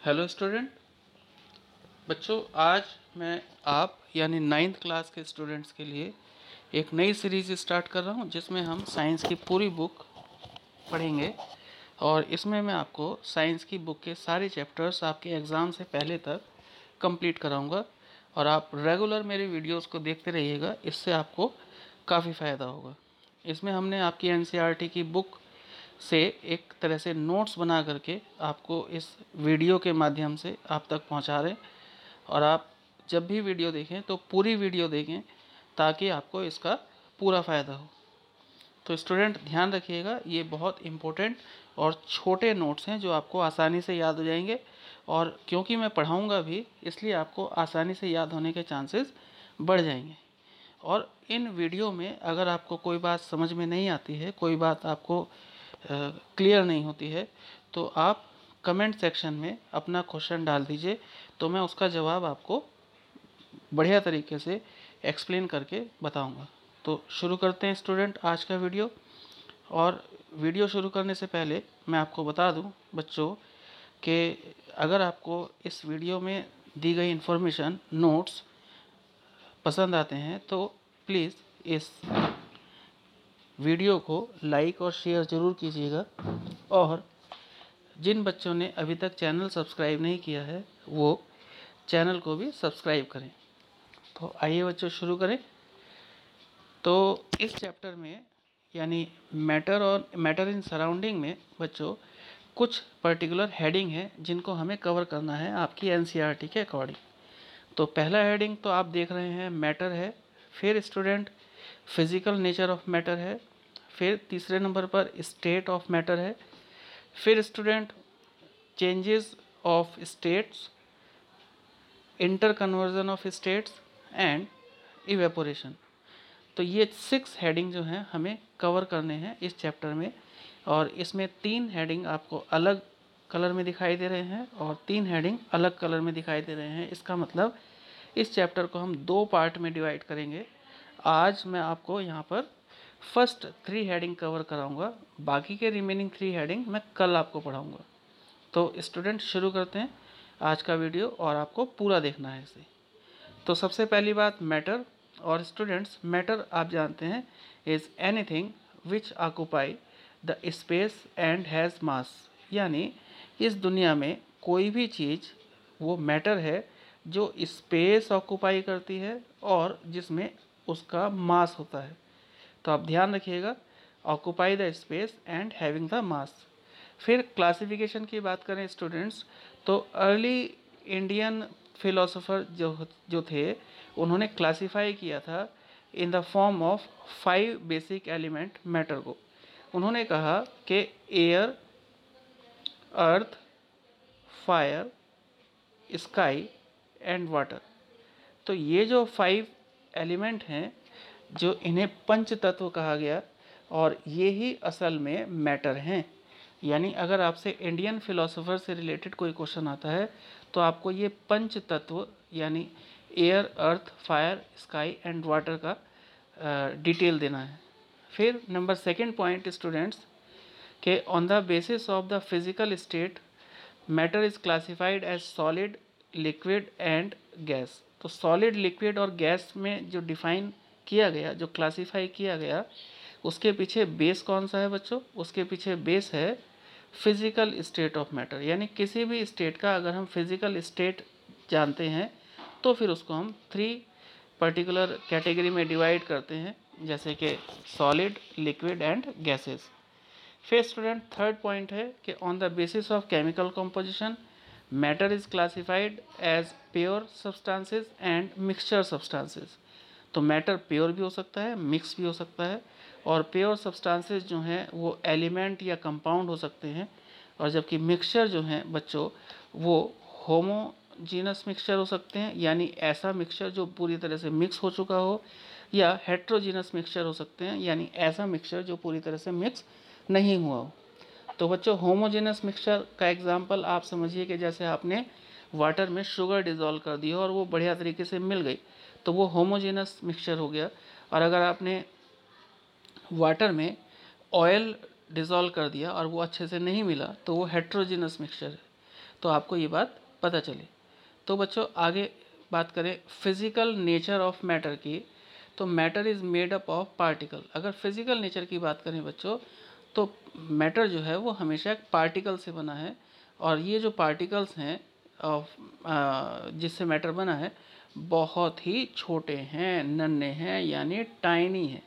Hello student बच्चों, आज मैं आप यानी नाइन्थ क्लास के स्टूडेंट्स के लिए एक नई सीरीज़ स्टार्ट कर रहा हूं जिसमें हम साइंस की पूरी बुक पढ़ेंगे। और इसमें मैं आपको साइंस की बुक के सारे चैप्टर्स आपके एग्ज़ाम से पहले तक कंप्लीट कराऊंगा। और आप रेगुलर मेरे वीडियोस को देखते रहिएगा, इससे आपको काफ़ी फ़ायदा होगा। इसमें हमने आपकी एनसीईआरटी की बुक से एक तरह से नोट्स बना करके आपको इस वीडियो के माध्यम से आप तक पहुंचा रहे हैं। और आप जब भी वीडियो देखें तो पूरी वीडियो देखें ताकि आपको इसका पूरा फ़ायदा हो। तो स्टूडेंट ध्यान रखिएगा, ये बहुत इम्पोर्टेंट और छोटे नोट्स हैं जो आपको आसानी से याद हो जाएंगे। और क्योंकि मैं पढ़ाऊँगा भी, इसलिए आपको आसानी से याद होने के चांसेस बढ़ जाएंगे। और इन वीडियो में अगर आपको कोई बात समझ में नहीं आती है, कोई बात आपको क्लियर नहीं होती है, तो आप कमेंट सेक्शन में अपना क्वेश्चन डाल दीजिए, तो मैं उसका जवाब आपको बढ़िया तरीके से एक्सप्लेन करके बताऊंगा। तो शुरू करते हैं स्टूडेंट आज का वीडियो। और वीडियो शुरू करने से पहले मैं आपको बता दूं बच्चों कि अगर आपको इस वीडियो में दी गई इन्फॉर्मेशन नोट्स पसंद आते हैं तो प्लीज़ इस वीडियो को लाइक और शेयर ज़रूर कीजिएगा। और जिन बच्चों ने अभी तक चैनल सब्सक्राइब नहीं किया है वो चैनल को भी सब्सक्राइब करें। तो आइए बच्चों शुरू करें। तो इस चैप्टर में यानी मैटर इन सराउंडिंग में बच्चों कुछ पर्टिकुलर हेडिंग है जिनको हमें कवर करना है आपकी एनसीईआरटी के अकॉर्डिंग। तो पहला हेडिंग तो आप देख रहे हैं मैटर है। फिर student physical nature of matter है। फिर तीसरे नंबर पर स्टेट ऑफ मैटर है। फिर student changes of states, inter conversion of states and evaporation. तो ये 6 हेडिंग जो हैं हमें कवर करने हैं इस चैप्टर में। और इसमें 3 हेडिंग आपको अलग कलर में दिखाई दे रहे हैं और 3 हेडिंग अलग कलर में दिखाई दे रहे हैं। इसका मतलब इस चैप्टर को हम 2 पार्ट में डिवाइड करेंगे। आज मैं आपको यहाँ पर फर्स्ट 3 हेडिंग कवर कराऊंगा, बाकी के रिमेनिंग 3 हेडिंग मैं कल आपको पढ़ाऊंगा। तो स्टूडेंट शुरू करते हैं आज का वीडियो और आपको पूरा देखना है इसे। तो सबसे पहली बात मैटर। और स्टूडेंट्स मैटर आप जानते हैं is anything which occupy the space and has मास। यानी इस दुनिया में कोई भी चीज़ वो मैटर है जो स्पेस ऑक्यूपाई करती है और जिसमें उसका मास होता है। तो आप ध्यान रखिएगा, occupy the space and having the mass. फिर क्लासिफिकेशन की बात करें स्टूडेंट्स, तो अर्ली इंडियन फिलोसोफर जो थे उन्होंने क्लासिफाई किया था in the form of 5 basic element matter को। उन्होंने कहा कि air, earth, fire, sky and water. तो ये जो 5 एलिमेंट हैं, जो इन्हें पंच तत्व कहा गया, और ये ही असल में मैटर हैं। यानी अगर आपसे इंडियन फिलोसोफर से रिलेटेड कोई क्वेश्चन आता है तो आपको ये पंच तत्व यानी air, earth, fire, sky and water का डिटेल देना है। फिर नंबर सेकंड पॉइंट स्टूडेंट्स के on the basis of the physical state matter is classified as solid, liquid and gas. तो सॉलिड, लिक्विड और गैस में जो डिफाइन किया गया, जो क्लासिफाई किया गया, उसके पीछे बेस कौन सा है बच्चों? उसके पीछे बेस है फिजिकल स्टेट ऑफ मैटर। यानी किसी भी स्टेट का अगर हम फिजिकल स्टेट जानते हैं तो फिर उसको हम 3 पर्टिकुलर कैटेगरी में डिवाइड करते हैं, जैसे कि सॉलिड, लिक्विड एंड गैसेस। फिर स्टूडेंट थर्ड पॉइंट है कि on the basis of chemical composition matter is classified as pure substances and mixture substances. तो मैटर प्योर भी हो सकता है, मिक्स भी हो सकता है। और प्योर सब्सटेंसेस जो हैं वो एलिमेंट या कंपाउंड हो सकते हैं, और जबकि मिक्सचर जो हैं बच्चों वो होमोजीनस मिक्सचर हो सकते हैं, यानी ऐसा मिक्सचर जो पूरी तरह से मिक्स हो चुका हो, या हेट्रोजीनस मिक्सचर हो सकते हैं, यानी ऐसा मिक्सचर जो पूरी तरह से मिक्स नहीं हुआ हो। तो बच्चों होमोजेनस मिक्सचर का एग्जांपल आप समझिए कि जैसे आपने वाटर में शुगर डिज़ोल्व कर दी और वो बढ़िया तरीके से मिल गई, तो वो होमोजेनस मिक्सचर हो गया। और अगर आपने वाटर में ऑयल डिज़ोल्व कर दिया और वो अच्छे से नहीं मिला तो वो हेट्रोजीनस मिक्सचर है। तो आपको ये बात पता चले। तो बच्चों आगे बात करें फिजिकल नेचर ऑफ मैटर की, तो matter is made up of particle. अगर फिजिकल नेचर की बात करें बच्चों, तो मैटर जो है वो हमेशा एक पार्टिकल से बना है, और ये जो पार्टिकल्स हैं ऑफ जिससे मैटर बना है बहुत ही छोटे हैं, नन्हे हैं, यानी टाइनी हैं,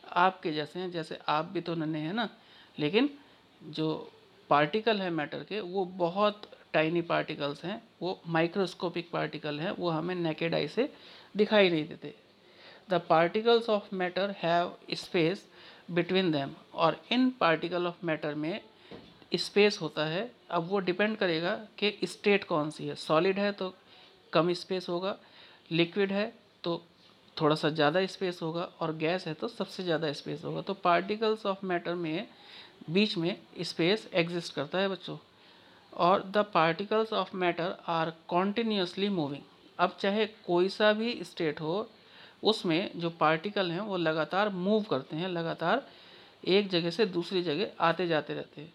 आपके जैसे हैं। जैसे आप भी तो नन्हे हैं ना, लेकिन जो पार्टिकल है मैटर के वो बहुत टाइनी पार्टिकल्स हैं, वो माइक्रोस्कोपिक पार्टिकल हैं, वो हमें नेकेड आई से दिखाई नहीं देते। The particles of matter have space between them, और इन पार्टिकल ऑफ मैटर में स्पेस होता है। अब वो डिपेंड करेगा कि स्टेट कौन सी है, सॉलिड है तो कम स्पेस होगा, लिक्विड है तो थोड़ा सा ज़्यादा स्पेस होगा, और गैस है तो सबसे ज़्यादा स्पेस होगा। तो पार्टिकल्स ऑफ मैटर में बीच में स्पेस एग्जिस्ट करता है बच्चों। और the particles of matter are continuously moving. अब चाहे कोई सा भी स्टेट हो, उसमें जो पार्टिकल हैं वो लगातार मूव करते हैं, लगातार एक जगह से दूसरी जगह आते जाते रहते हैं।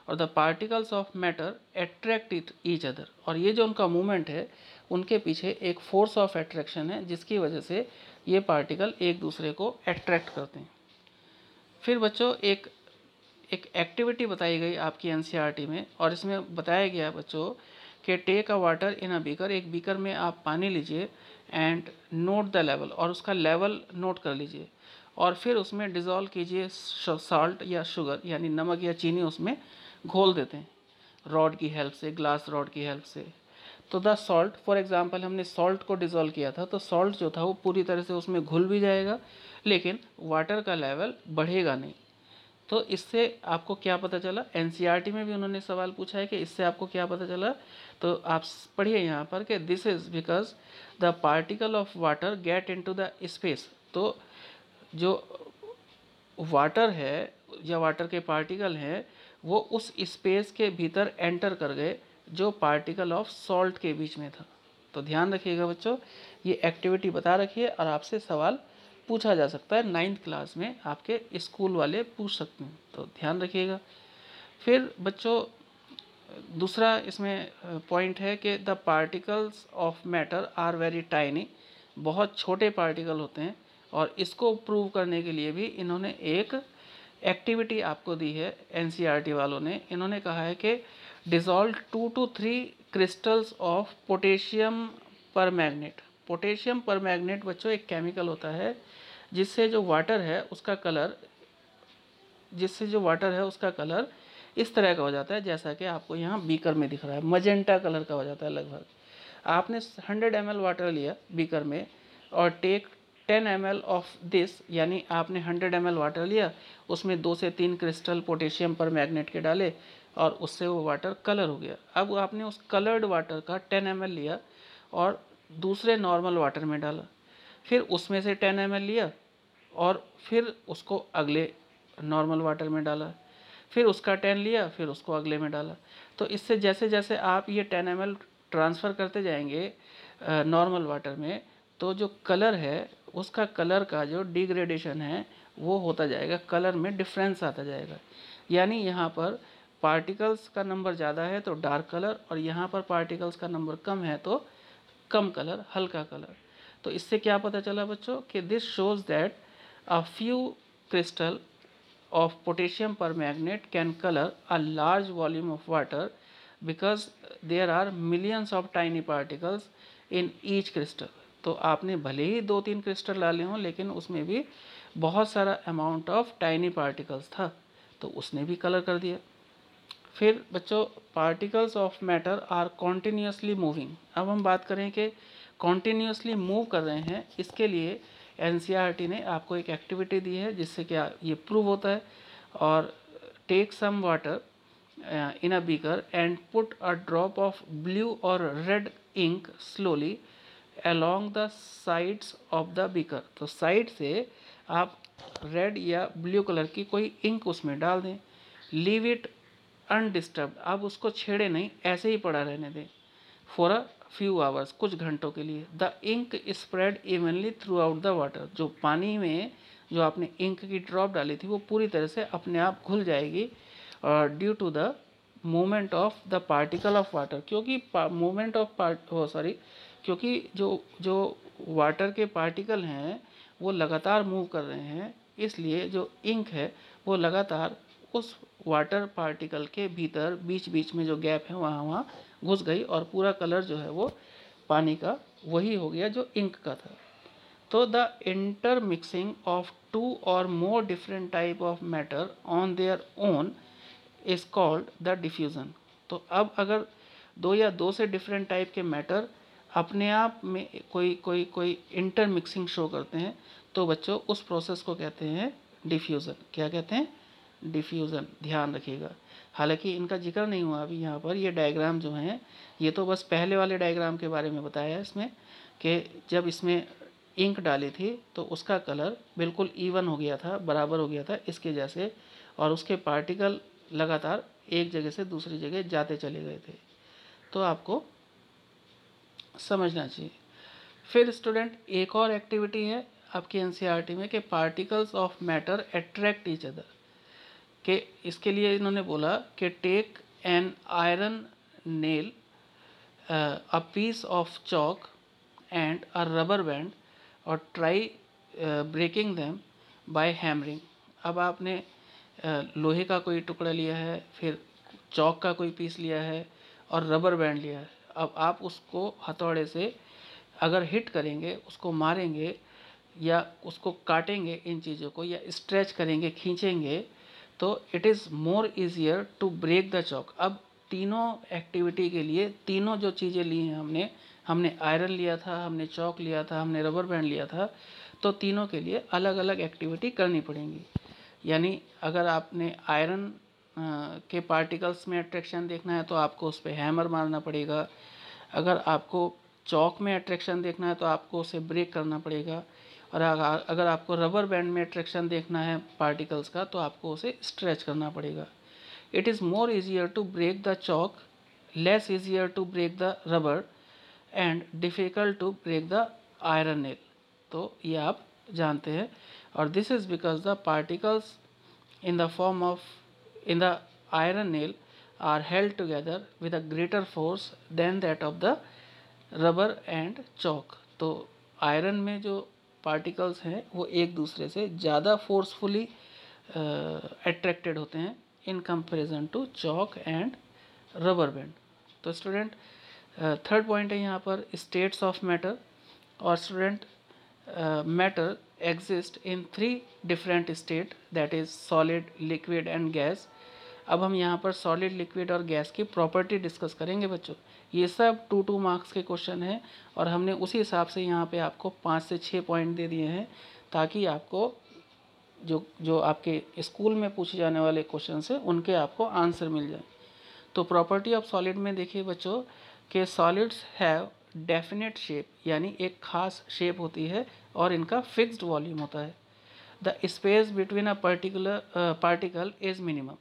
और the particles of matter attract each other, और ये जो उनका मूवमेंट है उनके पीछे एक फोर्स ऑफ अट्रैक्शन है, जिसकी वजह से ये पार्टिकल एक दूसरे को अट्रैक्ट करते हैं। फिर बच्चों एक एक्टिविटी बताई गई आपकी एनसीईआरटी में, और इसमें बताया गया बच्चों कि take a water in a beaker, एक बीकर में आप पानी लीजिए, एंड नोट द लेवल, और उसका लेवल नोट कर लीजिए, और फिर उसमें डिज़ोल्व कीजिए सॉल्ट या शुगर, यानी नमक या चीनी उसमें घोल देते हैं रॉड की हेल्प से, ग्लास रॉड की हेल्प से। तो द सॉल्ट, फॉर एग्जांपल हमने सॉल्ट को डिज़ोल्व किया था, तो सॉल्ट जो था वो पूरी तरह से उसमें घुल भी जाएगा, लेकिन वाटर का लेवल बढ़ेगा नहीं। तो इससे आपको क्या पता चला, एनसीईआरटी में भी उन्होंने सवाल पूछा है कि इससे आपको क्या पता चला, तो आप पढ़िए यहाँ पर कि this is because the particle of water get into the space. तो जो वाटर है या वाटर के पार्टिकल हैं वो उस स्पेस के भीतर एंटर कर गए जो पार्टिकल ऑफ सॉल्ट के बीच में था। तो ध्यान रखिएगा बच्चों, ये एक्टिविटी बता रखिए, और आपसे सवाल पूछा जा सकता है 9th क्लास में, आपके स्कूल वाले पूछ सकते हैं, तो ध्यान रखिएगा। फिर बच्चों दूसरा इसमें पॉइंट है कि the particles of matter are very tiny, बहुत छोटे पार्टिकल होते हैं, और इसको प्रूव करने के लिए भी इन्होंने एक एक्टिविटी आपको दी है एनसीईआरटी वालों ने। इन्होंने कहा है कि dissolve 2 to 3 crystals of potassium पर मैग्नेट। पोटेशियम पर मैग्नेट बच्चों एक केमिकल होता है जिससे जो वाटर है उसका कलर इस तरह का हो जाता है, जैसा कि आपको यहाँ बीकर में दिख रहा है, मजेंटा कलर का हो जाता है लगभग। आपने 100 ml वाटर लिया बीकर में, और टेक 10 ml ऑफ दिस, यानी आपने 100 ml वाटर लिया, उसमें 2 से 3 क्रिस्टल पोटेशियम पर मैग्नेट के डाले, और उससे वो वाटर कलर हो गया। अब आपने उस कलर्ड वाटर का 10 ml लिया और दूसरे नॉर्मल वाटर में डाला, फिर उसमें से 10 ml लिया और फिर उसको अगले नॉर्मल वाटर में डाला, फिर उसका 10 लिया, फिर उसको अगले में डाला। तो इससे जैसे जैसे आप ये 10 ml ट्रांसफ़र करते जाएंगे नॉर्मल वाटर में, तो जो कलर है उसका कलर का जो डिग्रेडेशन है वो होता जाएगा, कलर में डिफरेंस आता जाएगा। यानी यहाँ पर पार्टिकल्स का नंबर ज़्यादा है तो डार्क कलर, और यहाँ पर पार्टिकल्स का नंबर कम है तो कम कलर, हल्का कलर। तो इससे क्या पता चला बच्चों कि this shows that a few crystal of potassium permanganate can color a large volume of water because there are millions of tiny particles in each crystal। तो आपने भले ही 2-3 क्रिस्टल डाले हों, लेकिन उसमें भी बहुत सारा अमाउंट ऑफ टाइनी पार्टिकल्स था, तो उसने भी कलर कर दिया। फिर बच्चों particles of matter are continuously moving. अब हम बात करें कि कॉन्टीन्यूसली मूव कर रहे हैं, इसके लिए एनसीईआरटी ने आपको एक एक्टिविटी दी है जिससे क्या ये प्रूव होता है। और take some water in a beaker and put a drop of blue और red ink slowly along the sides of the beaker. तो साइड से आप रेड या ब्लू कलर की कोई इंक उसमें डाल दें। लीव इट अनडिस्टर्ब्ड, आप उसको छेड़े नहीं, ऐसे ही पड़ा रहने दें फॉर अ फ्यू आवर्स, कुछ घंटों के लिए। The ink spread evenly throughout the water, जो पानी में जो आपने इंक की ड्रॉप डाली थी वो पूरी तरह से अपने आप घुल जाएगी, और due to the movement of the particle of water, क्योंकि मूवमेंट ऑफ क्योंकि जो वाटर के पार्टिकल हैं वो लगातार मूव कर रहे हैं, इसलिए जो इंक है वो लगातार उस वाटर पार्टिकल के भीतर बीच बीच में जो गैप है वहाँ घुस गई और पूरा कलर जो है वो पानी का वही हो गया जो इंक का था। तो द इंटरमिक्सिंग ऑफ टू और more different type of matter on their own is called the diffusion. तो अब अगर दो या दो से डिफरेंट टाइप के मैटर अपने आप में कोई इंटरमिक्सिंग शो करते हैं तो बच्चों उस प्रोसेस को कहते हैं डिफ्यूज़न। क्या कहते हैं? डिफ्यूज़न। ध्यान रखिएगा, हालांकि इनका जिक्र नहीं हुआ अभी यहाँ पर। ये डायग्राम जो हैं ये तो बस पहले वाले डायग्राम के बारे में बताया है इसमें, कि जब इसमें इंक डाली थी तो उसका कलर बिल्कुल इवन हो गया था, बराबर हो गया था इसके जैसे, और उसके पार्टिकल लगातार एक जगह से दूसरी जगह जाते चले गए थे। तो आपको समझना चाहिए। फिर स्टूडेंट एक और एक्टिविटी है आपकी एनसीईआरटी में कि particles of matter attract each other, कि इसके लिए इन्होंने बोला कि take an iron nail, a piece of chalk and a rubber band और try breaking them by hammering. अब आपने लोहे का कोई टुकड़ा लिया है, फिर चौक का कोई पीस लिया है और रबर बैंड लिया है। अब आप उसको हथौड़े से अगर हिट करेंगे, उसको मारेंगे या उसको काटेंगे इन चीज़ों को, या स्ट्रेच करेंगे, खींचेंगे, तो it is more easier to break the chalk. अब तीनों एक्टिविटी के लिए तीनों जो चीज़ें ली हैं हमने आयरन लिया था, हमने चौक लिया था, हमने रबर बैंड लिया था, तो तीनों के लिए अलग अलग एक्टिविटी करनी पड़ेंगी। यानी अगर आपने आयरन के पार्टिकल्स में अट्रैक्शन देखना है तो आपको उस पर हैमर मारना पड़ेगा। अगर आपको चौक में अट्रैक्शन देखना है तो आपको उसे ब्रेक करना पड़ेगा। और अगर आपको रबर बैंड में अट्रैक्शन देखना है पार्टिकल्स का तो आपको उसे स्ट्रेच करना पड़ेगा। It is more easier to break the chalk, less easier to break the rubber and difficult to break the iron nail. तो ये आप जानते हैं। और this is because the particles in the form of in the iron nail are held together with a greater force than that of the rubber and chalk। तो iron में जो particles हैं वो एक दूसरे से ज़्यादा फोर्सफुली अट्रैक्टेड होते हैं in comparison to chalk and rubber band. तो स्टूडेंट थर्ड पॉइंट है यहाँ पर स्टेट्स ऑफ मैटर। और student matter exist in three different state, that is solid, liquid and gas। अब हम यहाँ पर सॉलिड, लिक्विड और गैस की प्रॉपर्टी डिस्कस करेंगे बच्चों। ये सब 2 मार्क्स के क्वेश्चन हैं और हमने उसी हिसाब से यहाँ पे आपको 5 से 6 पॉइंट दे दिए हैं ताकि आपको जो आपके स्कूल में पूछे जाने वाले क्वेश्चन हैं उनके आपको आंसर मिल जाए। तो प्रॉपर्टी ऑफ सॉलिड में देखिए बच्चों कि सॉलिड्स हैव डेफिनेट शेप, यानी एक खास शेप होती है और इनका फिक्स्ड वॉल्यूम होता है। The space between a particle is minimum.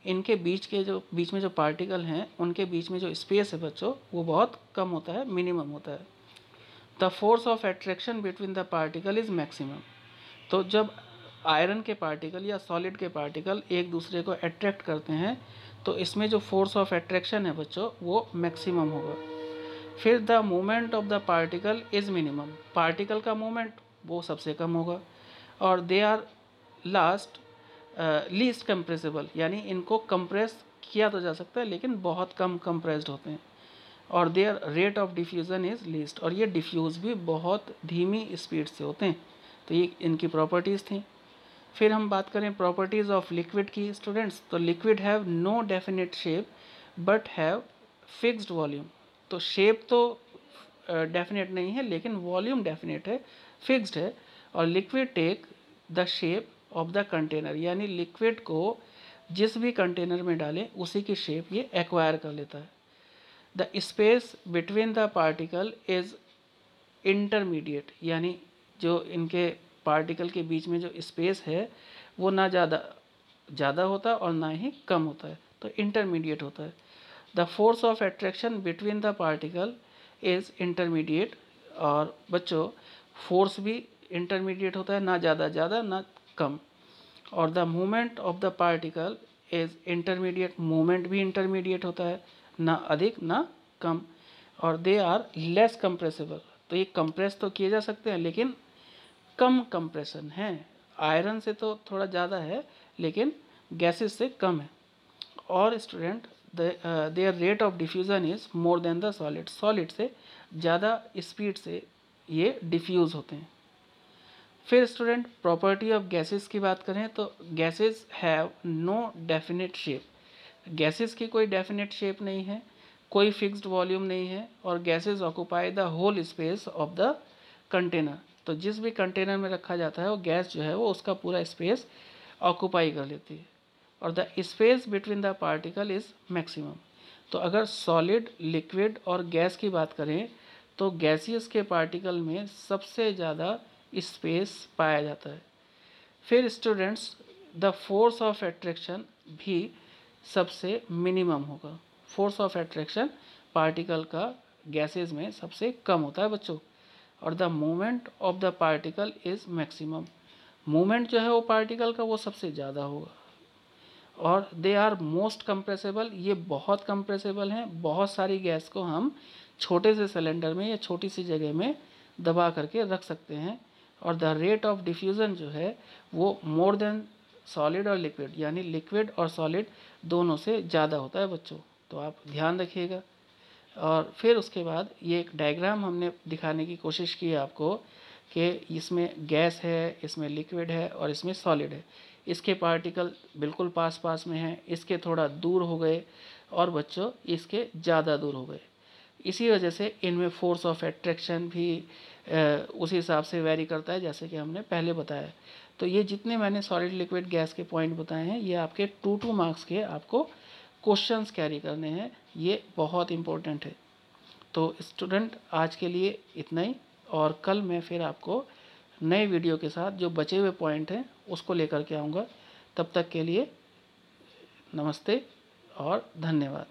इनके बीच में जो पार्टिकल हैं उनके बीच में जो स्पेस है बच्चों वो बहुत कम होता है, मिनिमम होता है। The force of attraction between the particle is maximum. तो जब आयरन के पार्टिकल या सॉलिड के पार्टिकल एक दूसरे को अट्रैक्ट करते हैं तो इसमें जो फोर्स ऑफ एट्रैक्शन है बच्चों वो मैक्सिमम होगा। फिर the movement of the particle is minimum. Particle का मूवमेंट वो सबसे कम होगा। और दे आर लीस्ट कंप्रेसिबल, यानी इनको कंप्रेस किया तो जा सकता है लेकिन बहुत कम कंप्रेस्ड होते हैं। और there rate of diffusion is least, और ये डिफ्यूज़ भी बहुत धीमी स्पीड से होते हैं। तो ये इनकी प्रॉपर्टीज़ थी। फिर हम बात करें प्रॉपर्टीज़ ऑफ लिक्विड की स्टूडेंट्स, तो liquid have no definite shape but have fixed volume. तो शेप तो डेफिनेट नहीं है लेकिन वॉल्यूम डेफिनेट है, फिक्स्ड है। और liquid take the shape of the container, यानी लिक्विड को जिस भी कंटेनर में डालें उसी की शेप ये एक्वायर कर लेता है। The space between the particle is intermediate, यानी जो इनके पार्टिकल के बीच में जो स्पेस है वो ना ज़्यादा होता और ना ही कम होता है, तो इंटरमीडिएट होता है। The force of attraction between the particle is intermediate. और बच्चों फोर्स भी इंटरमीडिएट होता है, ना ज़्यादा ना कम। और the movement of the particle is intermediate, movement भी इंटरमीडिएट होता है, ना अधिक ना कम, और दे आर लेस कंप्रेसिबल, तो ये कंप्रेस तो किए जा सकते हैं लेकिन कम कंप्रेशन है, आयरन से तो थोड़ा ज़्यादा है लेकिन गैसेस से कम है। और student there rate of diffusion is more than the solid, solid से ज़्यादा स्पीड से ये डिफ्यूज़ होते हैं। फिर स्टूडेंट प्रॉपर्टी ऑफ गैसेस की बात करें तो gases have no definite shape, gases की कोई डेफिनेट शेप नहीं है, कोई फिक्स्ड वॉल्यूम नहीं है, और gases occupy the whole space of the container, तो जिस भी कंटेनर में रखा जाता है वो गैस जो है वो उसका पूरा स्पेस ऑक्यूपाई कर लेती है, और the space between the particle is maximum. तो अगर सॉलिड, लिक्विड और गैस की बात करें तो गैसियस के पार्टिकल में सबसे ज़्यादा स्पेस पाया जाता है। फिर students the force of attraction भी सबसे मिनिमम होगा, फोर्स ऑफ एट्रैक्शन पार्टिकल का गैसेस में सबसे कम होता है बच्चों, और the movement of the particle is maximum, movement जो है वो पार्टिकल का वो सबसे ज़्यादा होगा, और दे आर मोस्ट कंप्रेसेबल, ये बहुत कंप्रेसेबल हैं, बहुत सारी गैस को हम छोटे से सिलेंडर में या छोटी सी जगह में दबा करके रख सकते हैं, और द रेट ऑफ डिफ्यूज़न जो है वो मोर देन सॉलिड और लिक्विड, यानी लिक्विड और सॉलिड दोनों से ज़्यादा होता है बच्चों, तो आप ध्यान रखिएगा। और फिर उसके बाद ये एक डायग्राम हमने दिखाने की कोशिश की है आपको कि इसमें गैस है, इसमें लिक्विड है और इसमें सॉलिड है, इसके पार्टिकल बिल्कुल पास पास में हैं, इसके थोड़ा दूर हो गए और बच्चों इसके ज़्यादा दूर हो गए, इसी वजह से इनमें फोर्स ऑफ एट्रैक्शन भी उसी हिसाब से वेरी करता है जैसे कि हमने पहले बताया। तो ये जितने मैंने सॉलिड, लिक्विड, गैस के पॉइंट बताए हैं ये आपके 2 मार्क्स के आपको क्वेश्चंस कैरी करने हैं, ये बहुत इंपॉर्टेंट है। तो स्टूडेंट आज के लिए इतना ही, और कल मैं फिर आपको नए वीडियो के साथ जो बचे हुए पॉइंट हैं उसको लेकर के आऊँगा। तब तक के लिए नमस्ते और धन्यवाद।